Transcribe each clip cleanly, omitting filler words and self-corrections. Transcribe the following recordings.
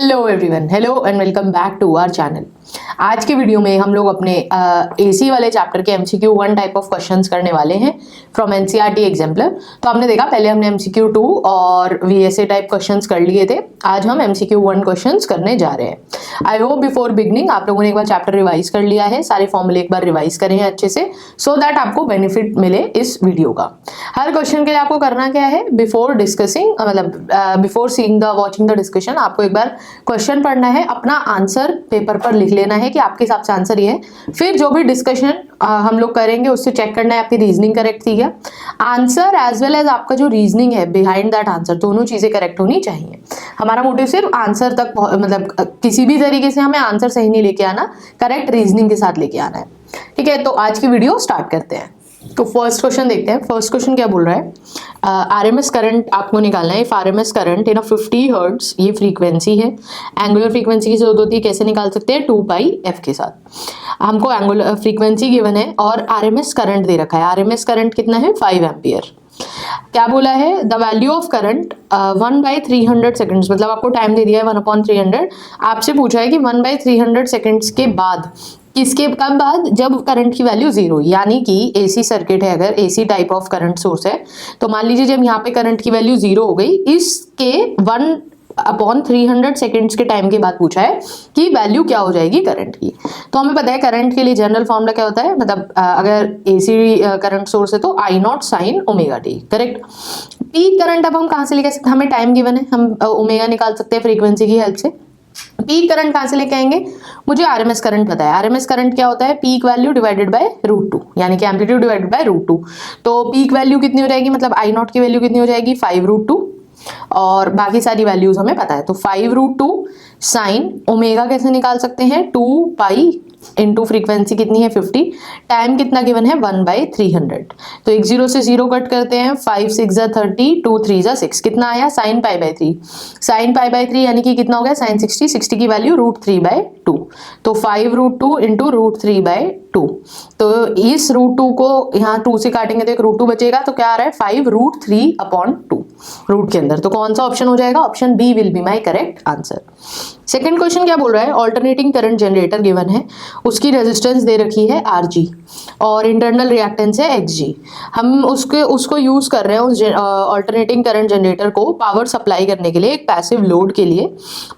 Hello everyone, hello and welcome back to our channel. आज के video में हम लोग अपने एसी वाले चैप्टर के एमसीक्यू 1 टाइप ऑफ क्वेश्चंस करने वाले हैं फ्रॉम एनसीईआरटी एग्जाम्पलर। तो आपने देखा पहले हमने एमसीक्यू 2 और वीएसए टाइप क्वेश्चंस कर लिए थे। आज हम एमसीक्यू 1 क्वेश्चंस करने जा रहे हैं। आई होप बिफोर बिगनिंग आप लोगों ने एक बार चैप्टर रिवाइज कर लिया है, सारे फॉर्मूले एक बार रिवाइज करें हैं अच्छे से, सो दैट आपको बेनिफिट मिले इस वीडियो का। हर क्वेश्चन के लिए आपको करना क्या है, बिफोर डिस्कसिंग मतलब before seeing the watching the discussion आपको एक बार क्वेश्चन पढ़ना है, अपना आंसर पेपर पर लिख लेना है कि आपके हिसाब से आंसर ये है। फिर जो भी डिस्कशन हम लोग करेंगे उससे चेक करना है आपकी रीजनिंग करेक्ट थी क्या। आंसर एज वेल एज आपका जो रीजनिंग है बिहाइंड दैट आंसर, दोनों चीजें करेक्ट होनी चाहिए। हमारा मोटिव सिर्फ आंसर तक मतलब किसी भी तरीके से हमें आंसर सही नहीं लेके आना, करेक्ट रीजनिंग के साथ लेके आना है। ठीक है, तो आज की वीडियो स्टार्ट करते हैं। तो फर्स्ट क्वेश्चन देखते हैं। फर्स्ट क्वेश्चन क्या बोल रहा है, आरएमएस करंट आपको निकालना है। If RMS current in 50 hertz, ये फ्रीक्वेंसी है, एंगुलर फ्रीक्वेंसी की जरूरत होती है, कैसे निकाल सकते हैं, 2 पाई एफ के साथ। हमको एंगुलर फ्रीक्वेंसी गिवन है और आरएमएस करंट दे रखा है। आरएमएस करंट कितना है, 5 एम्पियर। क्या बोला है, the value of current 1/300 seconds, मतलब आपको टाइम दे दिया है 1/300। आपसे पूछा है कि 1/300 सेकेंड्स के बाद, किसके कब बाद, जब करंट की वैल्यू 0, यानी कि एसी सर्किट है, अगर AC type of current source है तो मान लीजिए जब यहाँ पे करंट की वैल्यू 0 हो गई, इसके 1/300 सेकेंड्स के टाइम के बाद पूछा है कि वैल्यू क्या हो जाएगी करंट की। तो हमें पता है करंट के लिए जनरल फॉर्मूला क्या होता है, मतलब अगर एसी करंट सोर्स है तो I0 sin omega T, correct. Peak current अब हम कहाँ से लेके सकते हैं, हमें टाइम गिवन है, हम ओमेगा निकाल सकते हैं फ्रीक्वेंसी की हेल्प से। पीक करंट कहां से लेके आएंगे, मुझे आरएमएस करंट पता है। आरएमएस करंट क्या होता है, पीक वैल्यू डिवाइडेड बाय √2, यानी कि एम्पलीट्यूड डिवाइडेड बाय √2। तो पीक वैल्यू कितनी हो जाएगी, मतलब I0 की वैल्यू कितनी हो जाएगी, 5√2, और बाकी सारी वैल्यूज हमें पता है। तो 5√2 साइन ओमेगा कैसे निकाल सकते हैं, 2 पाई इंटू फ्रीक्वेंसी कितनी है 50, टाइम कितना गिवन है 1/300। तो एक 0 से 0 कट करते हैं, 5 6 जा 30, 2 3 जा 6, कितना आया sin π/3। sin π/3 यानी कि कितना हो गया, sin 60, 60 की वैल्यू √3/2। तो 5√2 इंटू √3/2। तो इस √2 को यहाँ 2 से काटेंगे तो एक √2 बचेगा, तो क्या आ रहा है 5√3/2 रूट के अंदर। तो कौन सा ऑप्शन हो जाएगा, option B will be my correct answer. Second question क्या बोल रहा है, ऑल्टरनेटिंग करंट जनरेटर गिवन है, उसकी रेजिस्टेंस दे रखी है RG और इंटरनल रिएक्टेंस है XG। हम उसको यूज कर रहे हैं उस ऑल्टरनेटिंग करंट जनरेटर को पावर सप्लाई करने के लिए एक पैसिव लोड के लिए।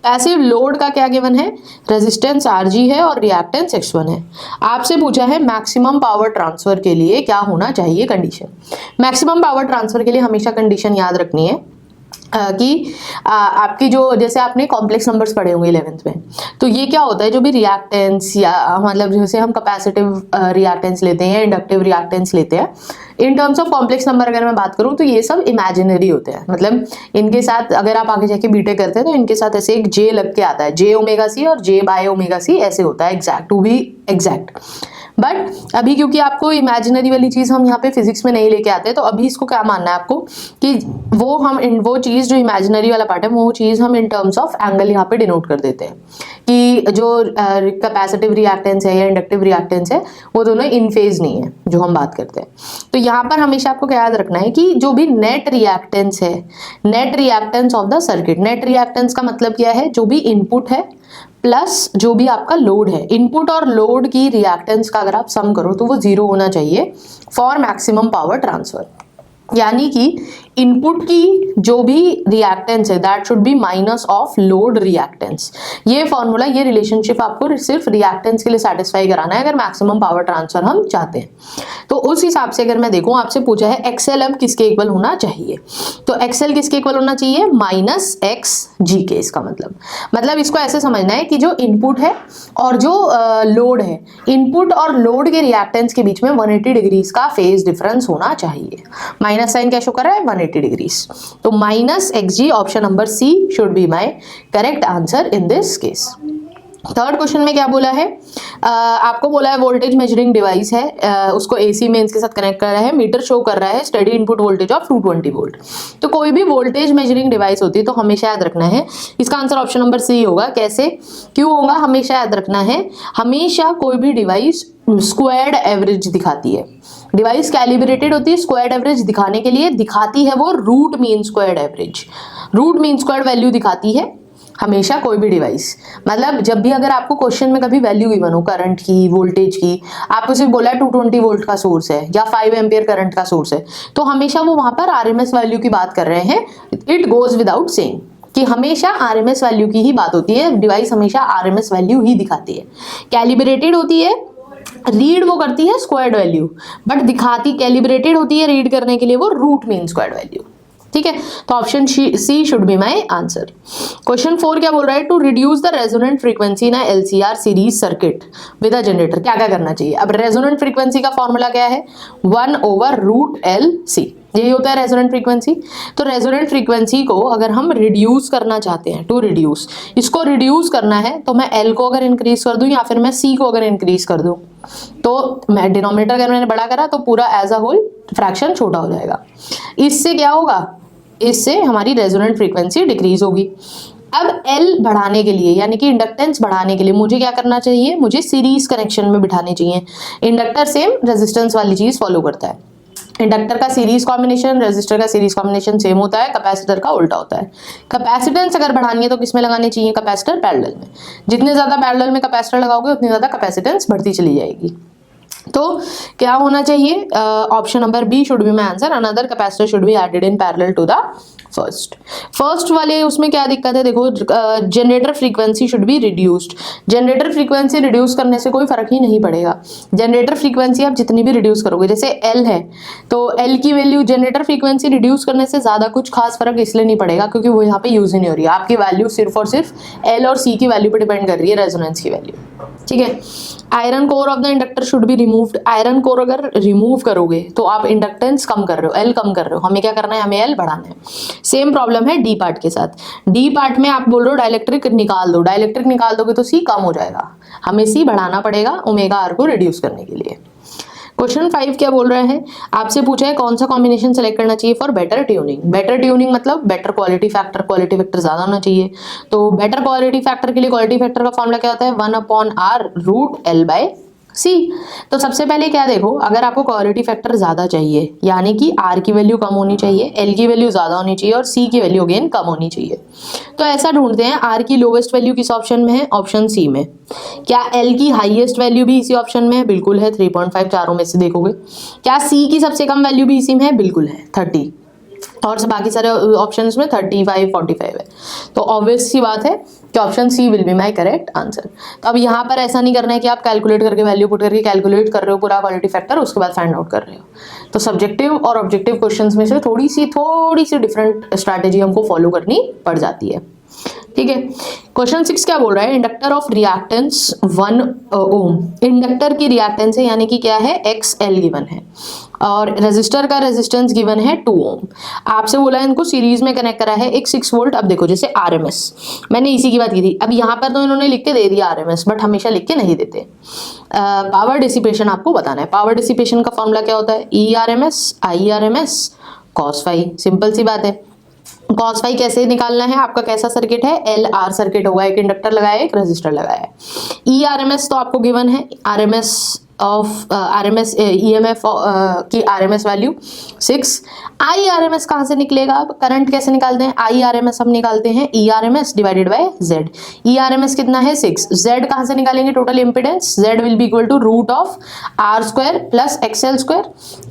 पैसिव लोड का क्या गिवन है, रेजिस्टेंस RG है और रिएक्टेंस X1 है। आपसे पूछा है मैक्सिमम पावर ट्रांसफर के लिए क्या होना चाहिए कंडीशन। मैक्सिमम पावर ट्रांसफर के लिए हमेशा कंडीशन याद रखनी है कि आपकी जो, जैसे आपने कॉम्प्लेक्स नंबर्स पढ़े होंगे 11th में, तो ये क्या होता है, जो भी रिएक्टेंस या मतलब जैसे हम कैपेसिटिव रिएक्टेंस लेते हैं या इंडक्टिव रिएक्टेंस लेते हैं, in terms of complex number अगर मैं बात करूं तो ये सब इमेजिनरी होते हैं। मतलब इनके साथ अगर आप आगे जाके बीटेक करते हैं तो इनके साथ ऐसे एक J लग के आता है, J⍵C और J/⍵C ऐसे होता है, exact to be exact. But अभी क्योंकि आपको इमेजिनरी वाली चीज हम यहाँ पे फिजिक्स में नहीं लेके आते, तो अभी इसको क्या मानना है आपको कि वो चीज जो इमेजिनरी वाला पार्ट है वो चीज हम इन टर्म्स ऑफ एंगल यहाँ पे डिनोट कर देते हैं कि जो कैपेसिटिव रिएक्टेंस है या इंडक्टिव रिएक्टेंस है वो दोनों इन फेज नहीं है जो हम बात करते हैं। तो यहाँ पर हमेशा आपको क्या याद रखना है कि जो भी नेट रिएक्टेंस है, net reactance of the circuit, net reactance का मतलब क्या है, जो भी इनपुट है प्लस जो भी आपका लोड है, इनपुट और लोड की रिएक्टेंस का अगर आप सम करो तो वो 0 होना चाहिए फॉर मैक्सिमम पावर ट्रांसफर। यानी कि इनपुट की जो भी रिएक्टेंस है that should be minus of load reactance. ये फॉर्मूला, ये रिलेशनशिप आपको सिर्फ रिएक्टेंस के लिए सेटिस्फाई कराना है अगर मैक्सिमम पावर ट्रांसफर हम चाहते हैं। तो उस हिसाब से अगर मैं देखूं, आपसे पूछा है एक्सएल अब किसके इक्वल होना चाहिए, तो एक्सएल किसके इक्वल होना चाहिए, -XG के। इसका मतलब इसको ऐसे समझना है कि जो इनपुट है और जो लोड है, इनपुट और लोड के रिएक्टेंस के बीच में 180 डिग्रीज का फेज डिफरेंस होना चाहिए। माइनस साइन क्या शो कर रहा है, 180 डिग्रीज। तो -XG option number C should be my correct answer in this case. Third question में क्या बोला है, आपको बोला है वोल्टेज मेजरिंग डिवाइस है, उसको एसी मेंस के साथ कनेक्ट कर रहा है, मीटर शो कर रहा है study input voltage of 220 volt. तो कोई भी वोल्टेज मेजरिंग डिवाइस होती है तो हमेशा याद रखना है इसका आंसर ऑप्शन नंबर C होगा। कैसे, क्यों होगा, हमेशा याद रखना है, हमेशा कोई भी डिवाइस स्क्वायर्ड एवरेज दिखाती है। डिवाइस कैलिब्रेटेड होती है स्क्वायर्ड एवरेज दिखाने के लिए, दिखाती है वो root mean squared average, root mean squared value दिखाती है। हमेशा कोई भी डिवाइस, मतलब जब भी अगर आपको क्वेश्चन में कभी वैल्यू गिवन हो करंट की, वोल्टेज की, आपको सिर्फ बोला है 220 वोल्ट का सोर्स है या 5 एम्पियर करंट का सोर्स है, तो हमेशा वो वहां पर आरएमएस वैल्यू की बात कर रहे हैं। इट गोज विदाउट सेइंग कि हमेशा आरएमएस वैल्यू की ही बात होती है, डिवाइस हमेशा आरएमएस वैल्यू ही दिखाती है। कैलिब्रेटेड होती है, रीड वो करती है स्क्वायर्ड वैल्यू, बट दिखाती कैलिब्रेटेड होती है रीड करने के लिए वो रूट मीन स्क्वायर्ड वैल्यू। ठीक है, तो option C should be my answer. Question 4 क्या बोल रहा है, to reduce the resonant frequency in LCR series circuit with a generator, क्या क्या करना चाहिए। अब रेजोनेंट फ्रीक्वेंसी का फॉर्मूला क्या है, 1/√LC, यही होता है रेजोनेंट फ्रीक्वेंसी। तो रेजोनेंट फ्रीक्वेंसी को अगर हम रिड्यूस करना चाहते हैं, टू रिड्यूस, इसको रिड्यूस करना है तो मैं L को अगर इंक्रीज कर दूं या फिर मैं C को अगर इंक्रीज कर दूं, तो मैं डिनोमिनेटर अगर मैंने बड़ा करा तो पूरा एज अ होल फ्रैक्शन छोटा हो जाएगा। इससे क्या होगा, इससे हमारी रेजोनेंट फ्रीक्वेंसी डिक्रीज होगी। अब L बढ़ाने के लिए यानी कि इंडक्टेंस बढ़ाने के लिए मुझे क्या करना चाहिए, मुझे सीरीज कनेक्शन में बिठाने चाहिए। इंडक्टर सेम रेजिस्टेंस वाली चीज फॉलो करता है, इंडक्टर का सीरीज कॉम्बिनेशन, रेजिस्टर का सीरीज कॉम्बिनेशन सेम होता है, कैपेसिटर का उल्टा होता है। कैपेसिटेंस अगर बढ़ानी है तो किसमें लगानी चाहिए, कैपेसिटर पैरेलल में। जितने ज्यादा पैरेलल में कैपेसिटर लगाओगे उतनी ज्यादा कैपेसिटेंस बढ़ती चली जाएगी। तो क्या होना चाहिए, option number B should be my answer, another capacitor should be added in parallel to the first वाले। उसमें क्या दिक्कत है, देखो generator frequency should be reduced. Generator frequency reduce करने से कोई फर्क ही नहीं पड़ेगा। जनरेटर फ्रीक्वेंसी आप जितनी भी रिड्यूस करोगे, जैसे एल है तो एल की वैल्यू जनरेटर फ्रीक्वेंसी रिड्यूस करने से ज्यादा कुछ खास फर्क इसलिए नहीं पड़ेगा क्योंकि वो यहाँ पे यूज ही नहीं हो रही है। आपकी वैल्यू सिर्फ और सिर्फ एल और सी की वैल्यू पर डिपेंड कर रही है, रेजोनेंस की वैल्यू। ठीक है, iron core of the inductor should be removed. Iron core अगर रिमूव करोगे तो आप इंडक्टेंस कम कर रहे हो, एल कम कर रहे हो। हमें क्या करना है, हमें एल बढ़ाना है। सेम प्रॉब्लम है डी पार्ट के साथ। डी पार्ट में आप बोल रहे हो डाइलेक्ट्रिक निकाल दो, डाइलेक्ट्रिक निकाल दोगे तो सी कम हो जाएगा, हमें सी बढ़ाना पड़ेगा ओमेगा आर को रिड्यूस करने के लिए। क्वेश्चन 5 क्या बोल रहा है, आपसे पूछा है कौन सा कॉम्बिनेशन सेलेक्ट करना चाहिए for better tuning. Better tuning मतलब better quality factor, quality factor ज्यादा होना चाहिए। तो बेटर क्वालिटी फैक्टर के लिए क्वालिटी फैक्टर का फॉर्मूला क्या होता है, 1/√L/C। तो सबसे पहले क्या देखो, अगर आपको क्वालिटी फैक्टर ज्यादा चाहिए यानी कि R की वैल्यू कम होनी चाहिए, L की वैल्यू ज्यादा होनी चाहिए और C की वैल्यू अगेन कम होनी चाहिए। तो ऐसा ढूंढते हैं, R की लोवेस्ट वैल्यू किस ऑप्शन में है, ऑप्शन सी में। क्या L की हाईएस्ट वैल्यू भी इसी ऑप्शन में है, बिल्कुल है, 3.5 चारों में से देखोगे। क्या C की सबसे कम वैल्यू भी इसी में है, बिल्कुल है, 30, और बाकी सारे ऑप्शंस में 35, 45 है। तो ऑब्वियस सी बात है कि option C will be my correct answer. तो अब यहाँ पर ऐसा नहीं करना है कि आप कैलकुलेट करके वैल्यू पुट करके कैलकुलेट कर रहे हो पूरा क्वालिटी फैक्टर, उसके बाद फाइंड आउट कर रहे हो। तो सब्जेक्टिव और ऑब्जेक्टिव क्वेश्चंस में से थोड़ी सी डिफरेंट स्ट्रैटेजी हमको फॉलो करनी पड़ जाती है। ठीक है, क्वेश्चन 6 क्या बोल रहा है, inductor of reactance 1 ohm. Inductor की रिएक्टेंस है यानी कि क्या है, XL गिवन है और रेजिस्टर का रेजिस्टेंस गिवन है 2 ओम। आपसे बोला है इनको सीरीज में कनेक्ट करा है एक 6 वोल्ट। अब देखो जैसे RMS, मैंने इसी की बात की थी। अब यहाँ पर तो इन्होंने लिख के दे दिया RMS, बट हमेशा लिख के नहीं देते। पावर डिसिपेशन आपको बताना है। पावर डिसिपेशन का फॉर्मूला क्या होता है, ERMS IRMS cos phi। Simple सी बात है। cos phi कैसे निकालना है, आपका कैसा सर्किट है, LR सर्किट होगा, एक इंडक्टर लगाया है, एक रेजिस्टर लगाया है। ERMS तो आपको गिवन है, RMS EMF की RMS वैल्यू 6। IRMS कहाँ से निकलेगा, अब करंट कैसे निकालते हैं, IRMS हम निकालते हैं ERMS divided by Z। ERMS कितना है 6, Z कहाँ से निकालेंगे, total impedance, Z will be equal to √R² plus XL²।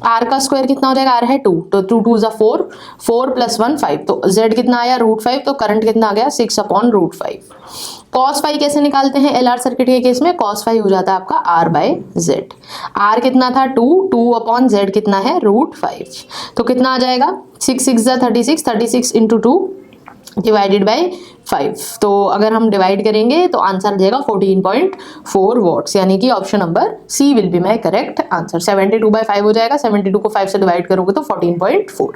R का स्क्वायर कितना हो जाएगा, R है 2, तो 2 2 = 4, 4 + 1 5, तो Z कितना आया √5, तो करंट कितना आ गया 6/√5। cos phi कैसे निकालते हैं, LR सर्किट के केस में cos phi हो जाता है आपका R/Z। R कितना था 2, 2/Z कितना है √5, तो कितना आ जाएगा 6 6 = 36, 36 × 2 डिवाइडेड बाय 5। तो अगर हम डिवाइड करेंगे तो आंसर आ जाएगा 14.4 वॉट्स, यानी कि option number C will be my correct answer. 72/5 हो जाएगा, 72 को 5 से डिवाइड करोगे तो 14.4।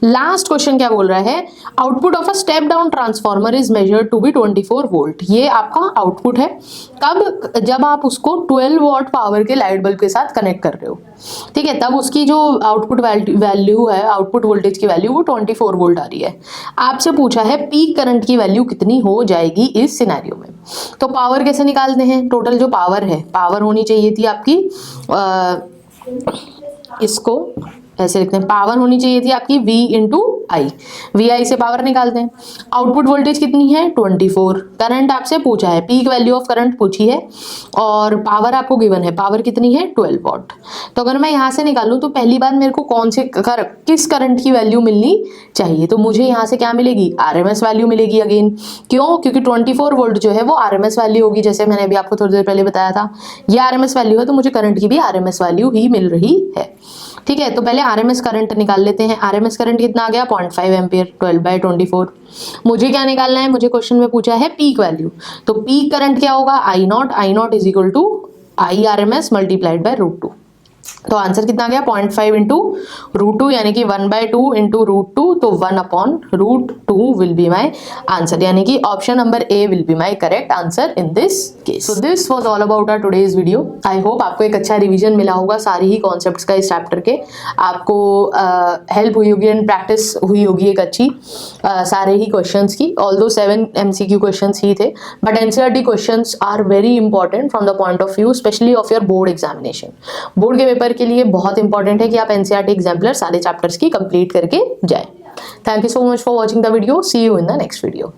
लास्ट क्वेश्चन क्या बोल रहा है, output of a step down transformer is measured to be 24 volt. ये आपका आउटपुट है कब, जब आप उसको 12 वॉट पावर के लाइट बल्ब के साथ कनेक्ट कर रहे हो। ठीक है, तब उसकी जो आउटपुट वैल्यू है, आउटपुट वोल्टेज की वैल्यू वो 24 वोल्ट आ रही है। आपसे पूछा है पीक करंट की वैल्यू कितनी हो जाएगी इस सिनेरियो में। तो पावर कैसे निकालते हैं, टोटल जो पावर है, पावर होनी चाहिए थी आपकी इसको ऐसे लिखते हैं, पावर होनी चाहिए थी आपकी V इंटू आई, वी आई से पावर निकालते हैं। आउटपुट वोल्टेज कितनी है 24, करंट आपसे पूछा है, पीक वैल्यू ऑफ करंट पूछी है और पावर आपको गिवन है, पावर कितनी है 12 वॉट। तो अगर मैं यहाँ से निकालूं तो पहली बात मेरे को किस करंट की वैल्यू मिलनी चाहिए, तो मुझे यहाँ से क्या मिलेगी, RMS वैल्यू मिलेगी अगेन। क्यों, क्योंकि 24 वोल्ट जो है वो RMS वैल्यू होगी, जैसे मैंने अभी आपको थोड़ी देर पहले बताया था, ये RMS वैल्यू है, तो मुझे करंट की भी RMS वैल्यू ही मिल रही है। ठीक है, तो पहले RMS करंट निकाल लेते हैं। RMS करंट कितना आ गया 0.5 एम्पियर, 12/24। मुझे क्या निकालना है, मुझे क्वेश्चन में पूछा है पीक वैल्यू, तो पीक करंट क्या होगा I not is equal to IRMS multiplied by √2। तो आंसर कितना आ गया 0.5 इंटू √2 यानी कि 1/2 इंटू √2, तो 1/√2 विल बी माई आंसर, यानी कि option number A will be my correct answer in this case. So this was all about our today's video. I hope आपको एक अच्छा रिवीजन मिला होगा सारी ही कॉन्सेप्ट्स का इस चैप्टर के, आपको हेल्प हुई होगी एंड प्रैक्टिस हुई होगी एक अच्छी सारे ही क्वेश्चंस की। ऑल्दो 7 MCQ क्वेश्चंस ही थे, but NCERT questions are very important from the point of view specially of your board examination. Board के पेपर के लिए बहुत इंपॉर्टेंट है कि आप NCERT एग्जाम्पलर सारे चैप्टर्स की कंप्लीट करके जाएं। Thank you so much for watching the video, see you in the next video.